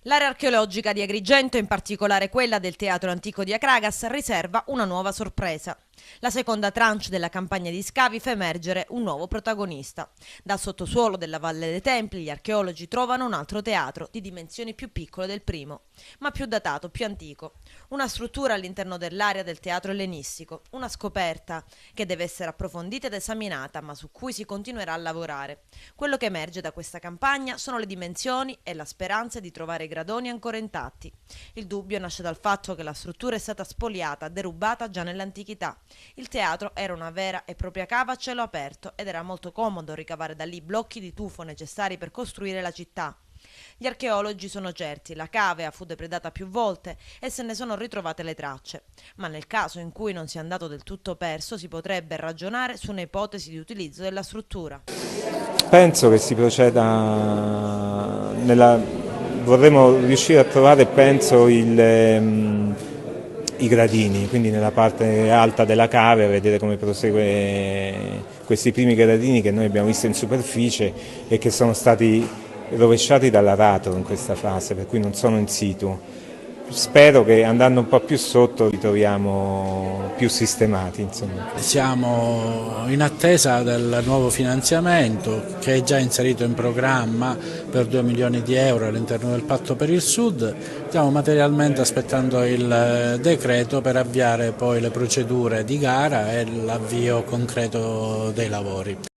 L'area archeologica di Agrigento, in particolare quella del Teatro Antico di Akragas, riserva una nuova sorpresa. La seconda tranche della campagna di scavi fa emergere un nuovo protagonista. Dal sottosuolo della Valle dei Templi gli archeologi trovano un altro teatro di dimensioni più piccole del primo, ma più datato, più antico. Una struttura all'interno dell'area del teatro ellenistico, una scoperta che deve essere approfondita ed esaminata, ma su cui si continuerà a lavorare. Quello che emerge da questa campagna sono le dimensioni e la speranza di trovare gradoni ancora intatti. Il dubbio nasce dal fatto che la struttura è stata spoliata, derubata già nell'antichità. Il teatro era una vera e propria cava a cielo aperto ed era molto comodo ricavare da lì blocchi di tufo necessari per costruire la città. Gli archeologi sono certi, la cavea fu depredata più volte e se ne sono ritrovate le tracce, ma nel caso in cui non sia andato del tutto perso si potrebbe ragionare su un'ipotesi di utilizzo della struttura. Penso che si proceda vorremmo riuscire a trovare, penso, i gradini, quindi nella parte alta della cave vedere come prosegue questi primi gradini che noi abbiamo visto in superficie e che sono stati rovesciati dall'aratro in questa fase, per cui non sono in situ. Spero che andando un po' più sotto li troviamo più sistemati, insomma. Siamo in attesa del nuovo finanziamento che è già inserito in programma per 2 milioni di euro all'interno del Patto per il Sud. Stiamo materialmente aspettando il decreto per avviare poi le procedure di gara e l'avvio concreto dei lavori.